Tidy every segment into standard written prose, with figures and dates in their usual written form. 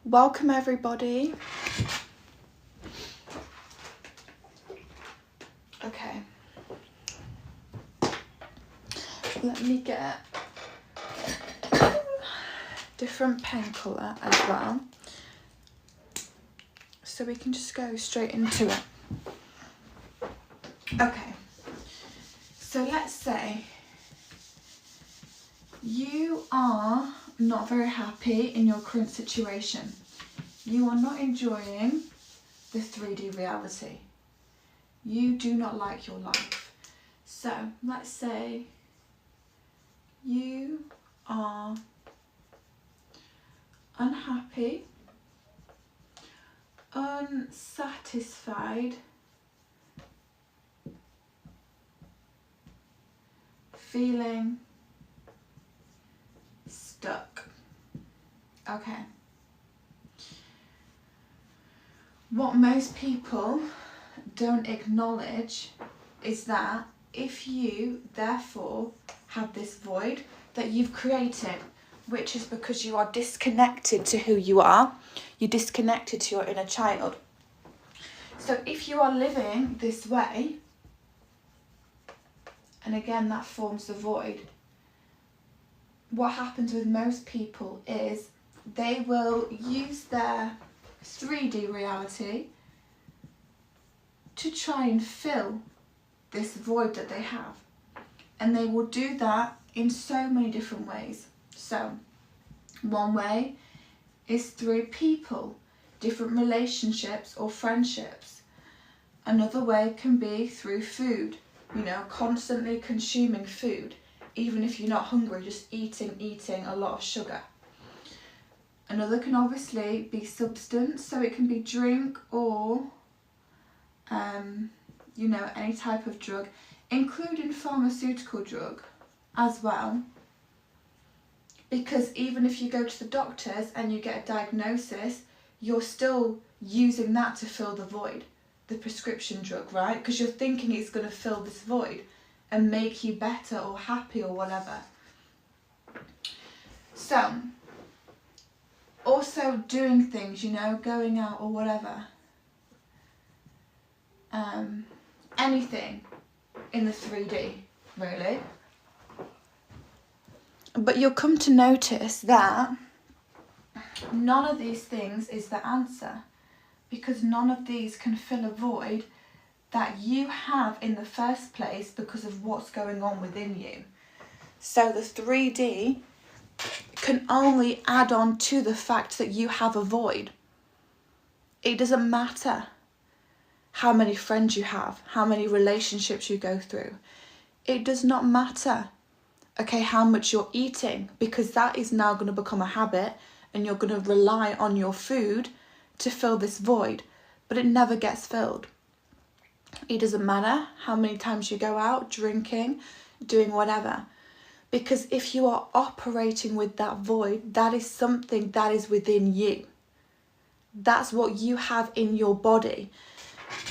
Welcome everybody. Okay. Let me get different pen colour as well, so we can just go straight into it. Okay. So let's say you are not very happy in your current situation. You are not enjoying the 3D reality. You do not like your life. So let's say you are unhappy, unsatisfied, feeling stuck. Okay. What most people don't acknowledge is that if you therefore have this void that you've created, which is because you are disconnected to who you are, you're disconnected to your inner child. So if you are living this way, and again that forms the void, what happens with most people is they will use their 3D reality to try and fill this void that they have. And they will do that in so many different ways. So one way is through people, different relationships or friendships. Another way can be through food, constantly consuming food. Even if you're not hungry, just eating a lot of sugar. Another can obviously be substance, so it can be drink or, any type of drug, including pharmaceutical drug as well. Because even if you go to the doctors and you get a diagnosis, you're still using that to fill the void, the prescription drug, right? Because you're thinking it's going to fill this void and make you better or happy or whatever. So, also doing things, going out or whatever. Anything in the 3D, really. But you'll come to notice that none of these things is the answer, because none of these can fill a void that you have in the first place because of what's going on within you. So the 3D can only add on to the fact that you have a void. It doesn't matter how many friends you have, how many relationships you go through. It does not matter, how much you're eating, because that is now going to become a habit and you're going to rely on your food to fill this void, but it never gets filled. It doesn't matter how many times you go out drinking, doing whatever, because if you are operating with that void, that is something that is within you. That's what you have in your body,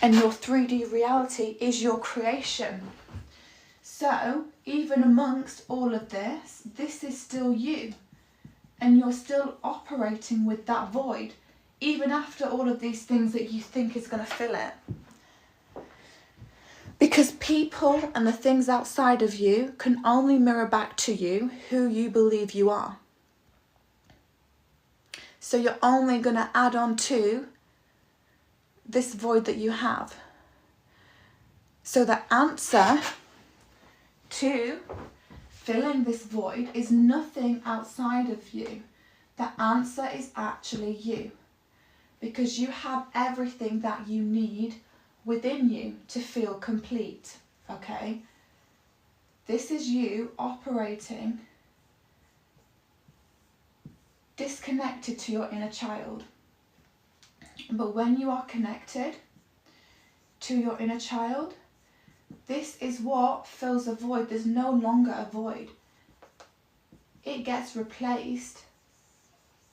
and your 3D reality is your creation. So even amongst all of this, this is still you, and you're still operating with that void, even after all of these things that you think is going to fill it. Because people and the things outside of you can only mirror back to you who you believe you are. So you're only going to add on to this void that you have. So the answer to filling this void is nothing outside of you. The answer is actually you. Because you have everything that you need within you to feel complete, okay? This is you operating disconnected to your inner child. But when you are connected to your inner child, this is what fills a void. There's no longer a void. It gets replaced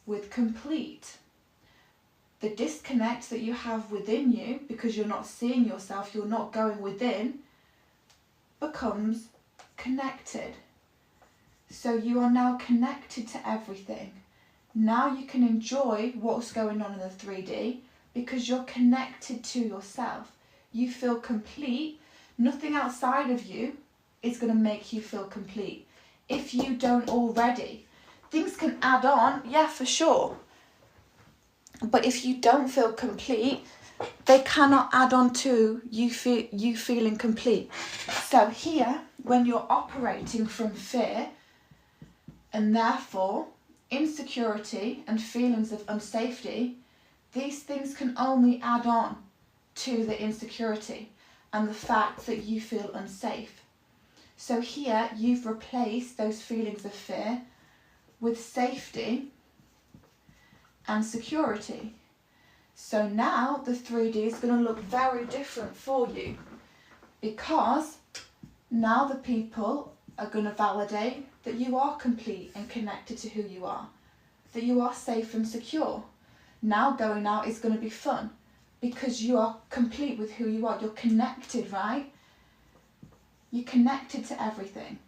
with complete. The disconnect that you have within you, because you're not seeing yourself, you're not going within, becomes connected. So you are now connected to everything. Now you can enjoy what's going on in the 3D because you're connected to yourself. You feel complete. Nothing outside of you is going to make you feel complete. If you don't already, things can add on, yeah, for sure. But if you don't feel complete, they cannot add on to you feeling complete. So here, when you're operating from fear, and therefore insecurity and feelings of unsafety, these things can only add on to the insecurity and the fact that you feel unsafe. So here you've replaced those feelings of fear with safety and security. So now the 3D is going to look very different for you, because now the people are going to validate that you are complete and connected to who you are, that you are safe and secure. Now going out is going to be fun because you are complete with who you are. You're connected, right? You're connected to everything.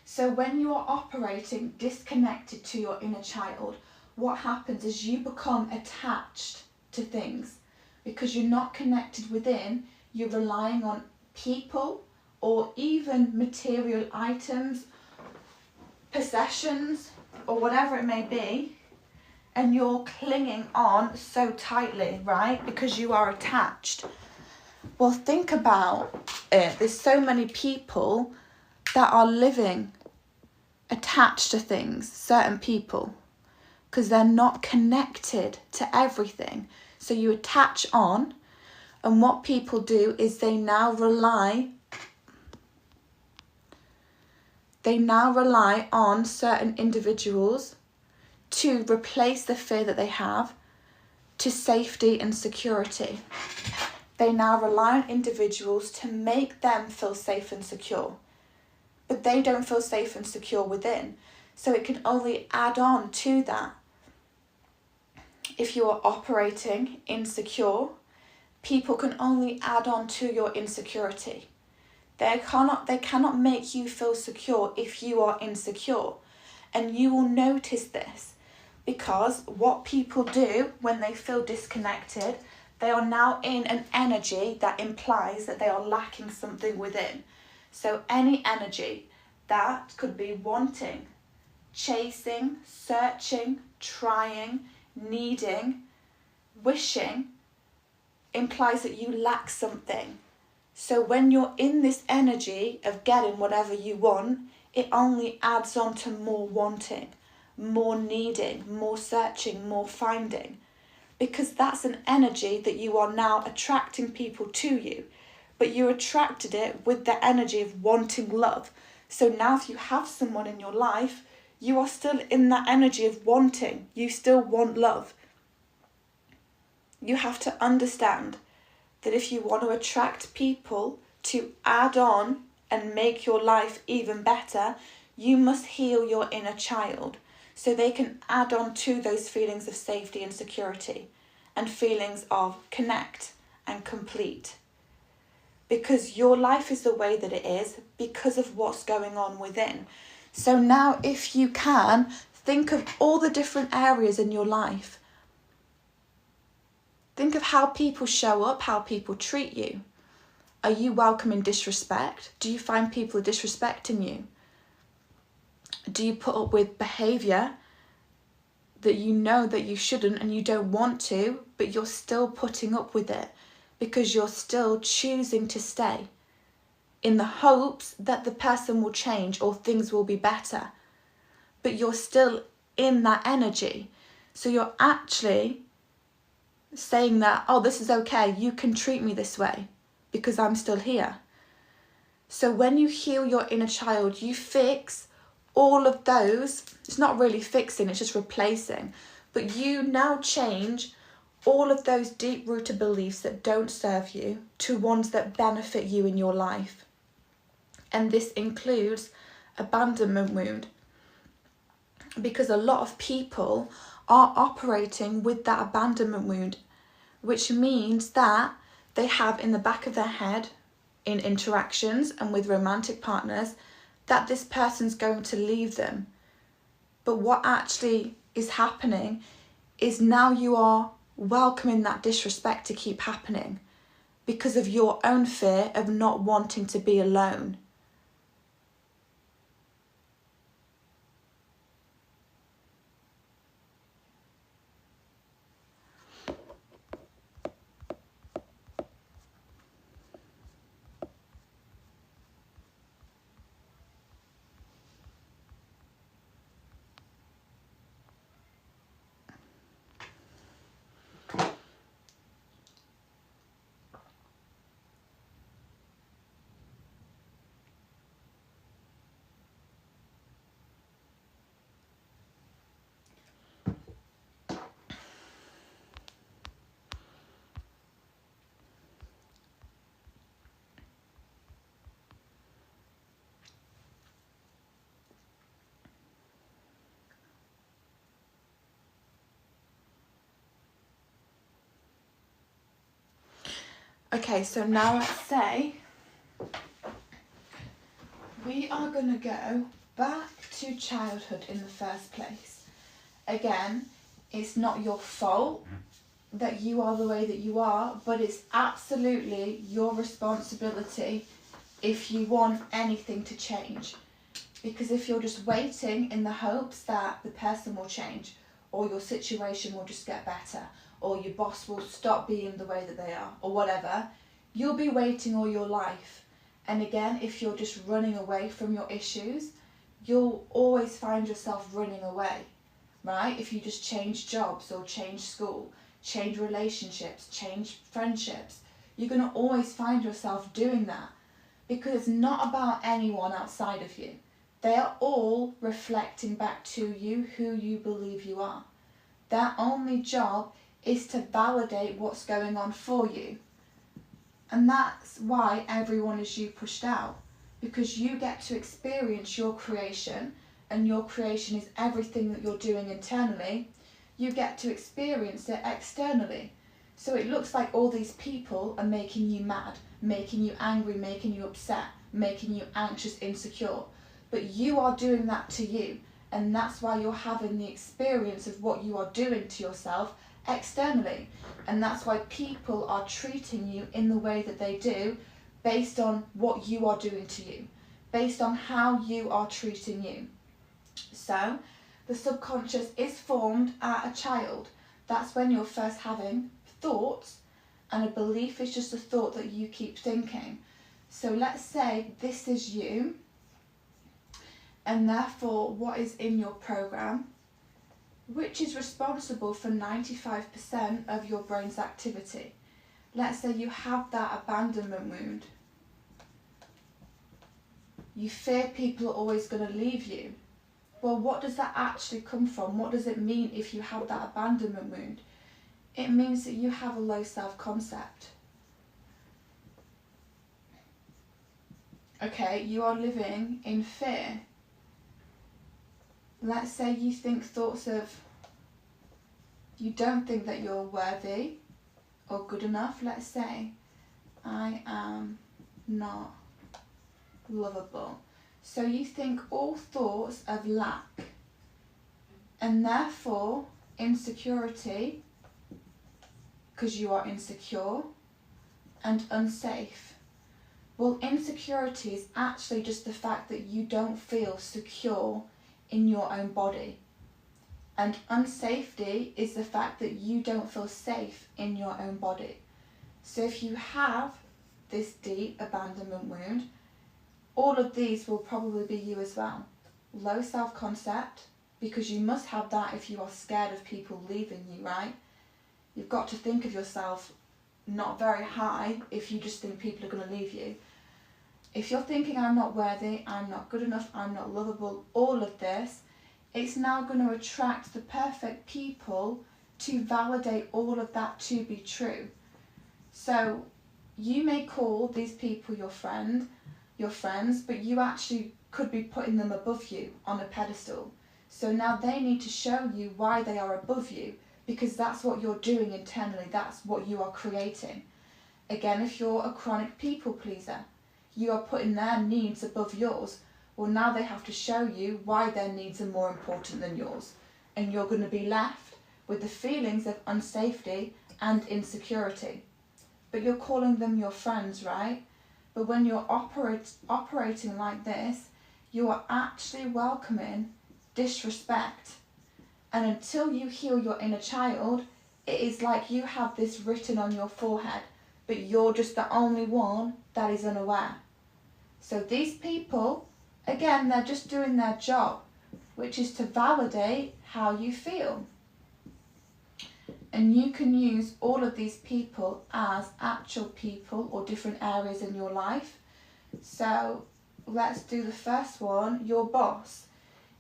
So when you are operating disconnected to your inner child, what happens is you become attached to things because you're not connected within. You're relying on people or even material items, possessions, or whatever it may be, and you're clinging on so tightly, right? Because you are attached. Well, think about it. There's so many people that are living attached to things, certain people, because they're not connected to everything. So you attach on, and what people do is they now rely on certain individuals to replace the fear that they have to safety and security. They now rely on individuals to make them feel safe and secure, but they don't feel safe and secure within. So it can only add on to that. If you are operating insecure, people can only add on to your insecurity. They cannot make you feel secure if you are insecure. And you will notice this because what people do when they feel disconnected, they are now in an energy that implies that they are lacking something within. So any energy that could be wanting, chasing, searching, trying, needing, wishing, implies that you lack something. So when you're in this energy of getting whatever you want, it only adds on to more wanting, more needing, more searching, more finding. Because that's an energy that you are now attracting people to you. But you attracted it with the energy of wanting love. So now if you have someone in your life, you are still in that energy of wanting. You still want love. You have to understand that if you want to attract people to add on and make your life even better, you must heal your inner child so they can add on to those feelings of safety and security and feelings of connect and complete. Because your life is the way that it is because of what's going on within. So now if you can, think of all the different areas in your life. Think of how people show up, how people treat you. Are you welcoming disrespect? Do you find people are disrespecting you? Do you put up with behaviour that you know that you shouldn't and you don't want to, but you're still putting up with it because you're still choosing to stay in the hopes that the person will change or things will be better, but you're still in that energy. So you're actually saying that, oh, this is okay, you can treat me this way because I'm still here. So when you heal your inner child, you fix all of those. It's not really fixing, it's just replacing. But you now change all of those deep-rooted beliefs that don't serve you to ones that benefit you in your life. And this includes abandonment wound. Because a lot of people are operating with that abandonment wound, which means that they have in the back of their head, in interactions and with romantic partners, that this person's going to leave them But what actually is happening is now you are welcoming that disrespect to keep happening because of your own fear of not wanting to be alone. Okay, so now let's say we are going to go back to childhood in the first place. Again, it's not your fault that you are the way that you are, but it's absolutely your responsibility if you want anything to change. Because if you're just waiting in the hopes that the person will change, or your situation will just get better, or your boss will stop being the way that they are, or whatever, you'll be waiting all your life. And again, if you're just running away from your issues, you'll always find yourself running away, right? If you just change jobs or change school, change relationships, change friendships, you're going to always find yourself doing that, because it's not about anyone outside of you. They are all reflecting back to you who you believe you are. Their only job is to validate what's going on for you. And that's why everyone is you pushed out, because you get to experience your creation, and your creation is everything that you're doing internally. You get to experience it externally. So it looks like all these people are making you mad, making you angry, making you upset, making you anxious, insecure. But you are doing that to you, and that's why you're having the experience of what you are doing to yourself externally. And that's why people are treating you in the way that they do, based on what you are doing to you, based on how you are treating you. So the subconscious is formed at a child. That's when you're first having thoughts, and a belief is just a thought that you keep thinking. So let's say this is you, and therefore what is in your program, which is responsible for 95% of your brain's activity. Let's say you have that abandonment wound. You fear people are always going to leave you. Well, what does that actually come from? What does it mean if you have that abandonment wound? It means that you have a low self-concept. Okay, you are living in fear. Let's say you think thoughts of, you don't think that you're worthy or good enough. Let's say, I am not lovable. So you think all thoughts of lack, and therefore insecurity, because you are insecure, and unsafe. Well, insecurity is actually just the fact that you don't feel secure in your own body. And unsafety is the fact that you don't feel safe in your own body. So if you have this deep abandonment wound, all of these will probably be you as well. Low self-concept, because you must have that if you are scared of people leaving you, right? You've got to think of yourself not very high if you just think people are going to leave you. If you're thinking, I'm not worthy, I'm not good enough, I'm not lovable, all of this, it's now going to attract the perfect people to validate all of that to be true. So you may call these people your friends, but you actually could be putting them above you on a pedestal. So now they need to show you why they are above you, because that's what you're doing internally, that's what you are creating. Again, if you're a chronic people pleaser, you are putting their needs above yours. Well, now they have to show you why their needs are more important than yours. And you're going to be left with the feelings of unsafety and insecurity. But you're calling them your friends, right? But when you're operating like this, you are actually welcoming disrespect. And until you heal your inner child, it is like you have this written on your forehead, but you're just the only one that is unaware. So these people, again, they're just doing their job, which is to validate how you feel. And you can use all of these people as actual people or different areas in your life. So let's do the first one, your boss.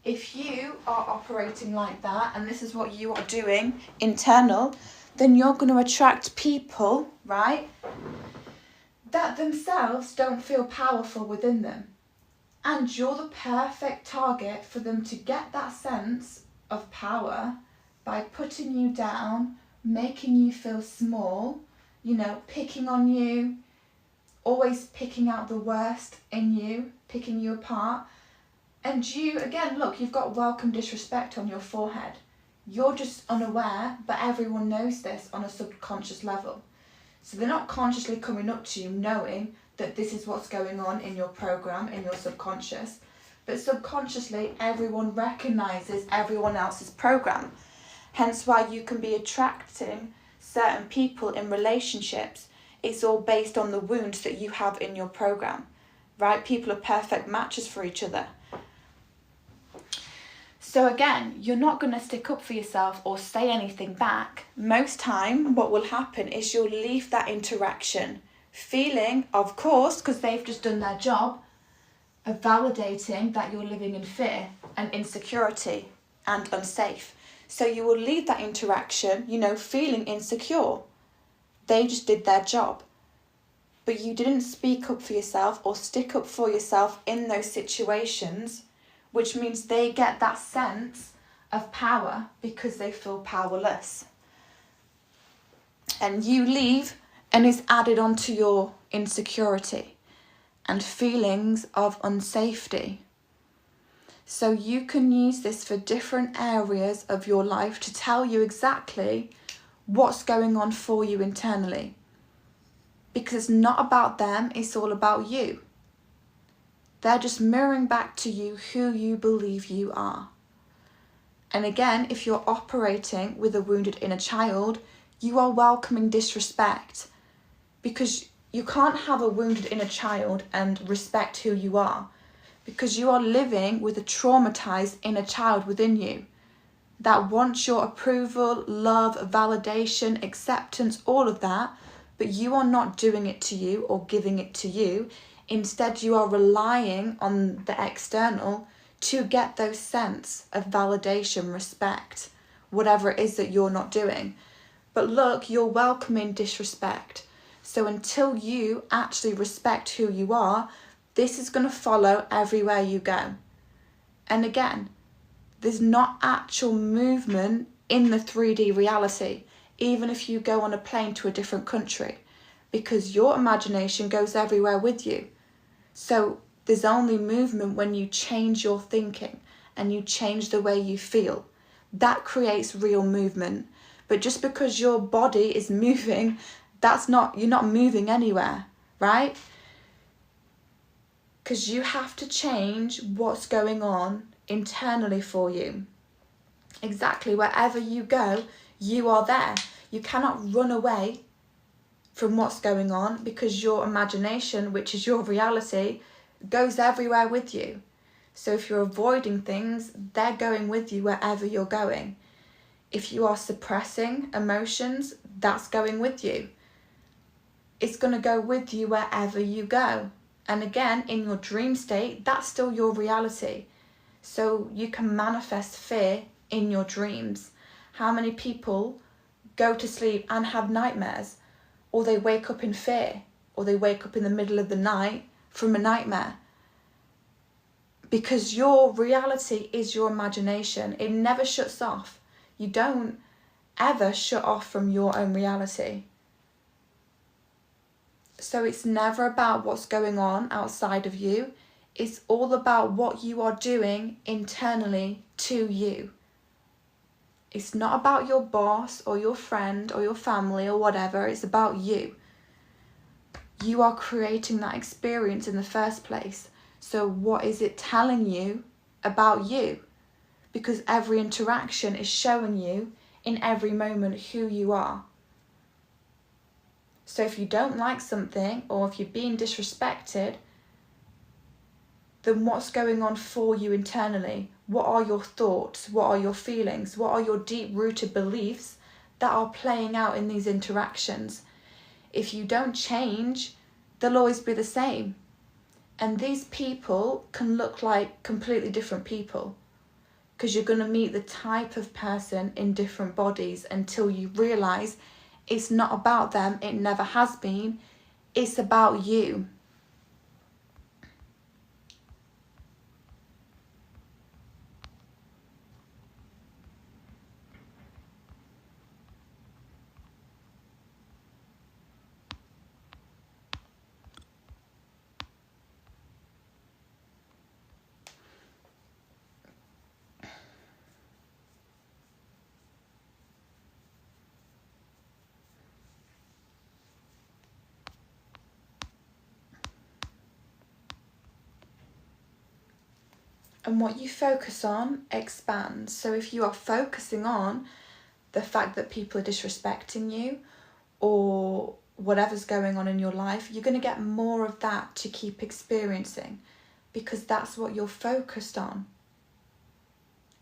If you are operating like that, and this is what you are doing internal, then you're going to attract people, right, that themselves don't feel powerful within them. And you're the perfect target for them to get that sense of power by putting you down, making you feel small, picking on you, always picking out the worst in you, picking you apart. And you, again, look, you've got welcome disrespect on your forehead. You're just unaware, but everyone knows this on a subconscious level. So they're not consciously coming up to you knowing that this is what's going on in your program, in your subconscious. But subconsciously, everyone recognizes everyone else's program. Hence why you can be attracting certain people in relationships. It's all based on the wounds that you have in your program, right? People are perfect matches for each other. So again, you're not going to stick up for yourself or say anything back. Most time, what will happen is you'll leave that interaction feeling, of course, because they've just done their job of validating that you're living in fear and insecurity and unsafe. So you will leave that interaction, feeling insecure. They just did their job. But you didn't speak up for yourself or stick up for yourself in those situations, which means they get that sense of power because they feel powerless. And you leave, and it's added onto your insecurity and feelings of unsafety. So you can use this for different areas of your life to tell you exactly what's going on for you internally. Because it's not about them, it's all about you. They're just mirroring back to you who you believe you are. And again, if you're operating with a wounded inner child, you are welcoming disrespect. Because you can't have a wounded inner child and respect who you are. Because you are living with a traumatized inner child within you that wants your approval, love, validation, acceptance, all of that, but you are not doing it to you or giving it to you. Instead, you are relying on the external to get those sense of validation, respect, whatever it is that you're not doing. But look, you're welcoming disrespect. So until you actually respect who you are, this is going to follow everywhere you go. And again, there's not actual movement in the 3D reality, even if you go on a plane to a different country, because your imagination goes everywhere with you. So there's only movement when you change your thinking and you change the way you feel. That creates real movement. But just because your body is moving, you're not moving anywhere, right? Because you have to change what's going on internally for you. Exactly, wherever you go, you are there. You cannot run away from what's going on because your imagination, which is your reality, goes everywhere with you. So if you're avoiding things, they're going with you wherever you're going. If you are suppressing emotions, that's going with you. It's going to go with you wherever you go. And again, in your dream state, that's still your reality. So you can manifest fear in your dreams. How many people go to sleep and have nightmares? Or they wake up in fear? Or they wake up in the middle of the night from a nightmare? Because your reality is your imagination. It never shuts off. You don't ever shut off from your own reality. So it's never about what's going on outside of you. It's all about what you are doing internally to you. It's not about your boss or your friend or your family or whatever. It's about you. You are creating that experience in the first place. So what is it telling you about you? Because every interaction is showing you in every moment who you are. So if you don't like something, or if you're being disrespected, then what's going on for you internally? What are your thoughts? What are your feelings? What are your deep-rooted beliefs that are playing out in these interactions? If you don't change, they'll always be the same. And these people can look like completely different people, because you're going to meet the type of person in different bodies until you realise it's not about them. It never has been. It's about you. And what you focus on expands. So if you are focusing on the fact that people are disrespecting you or whatever's going on in your life, you're going to get more of that to keep experiencing, because that's what you're focused on.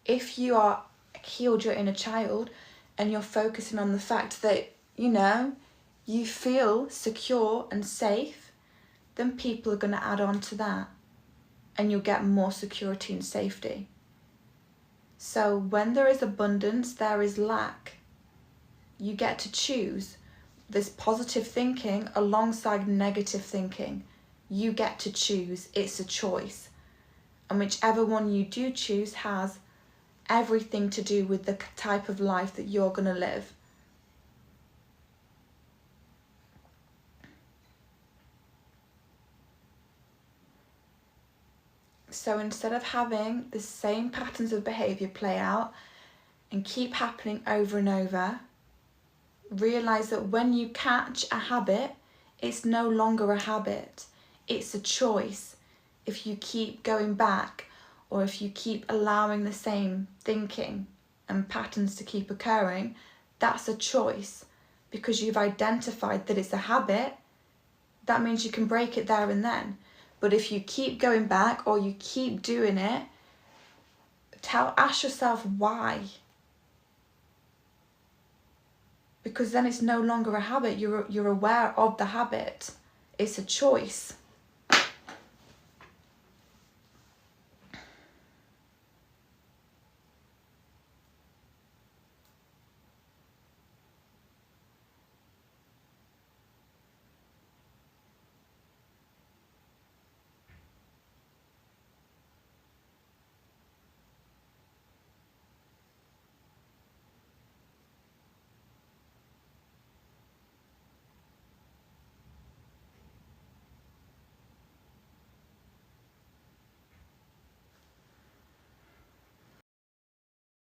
If you are healed your inner child and you're focusing on the fact that, you feel secure and safe, then people are going to add on to that. And you'll get more security and safety. So when there is abundance, there is lack. You get to choose this positive thinking alongside negative thinking. You get to choose. It's a choice. And whichever one you do choose has everything to do with the type of life that you're going to live. So instead of having the same patterns of behaviour play out and keep happening over and over, realise that when you catch a habit, it's no longer a habit. It's a choice. If you keep going back, or if you keep allowing the same thinking and patterns to keep occurring, that's a choice. Because you've identified that it's a habit, that means you can break it there and then. But if you keep going back or you keep doing it, ask yourself why. Because then it's no longer a habit. You're aware of the habit. It's a choice.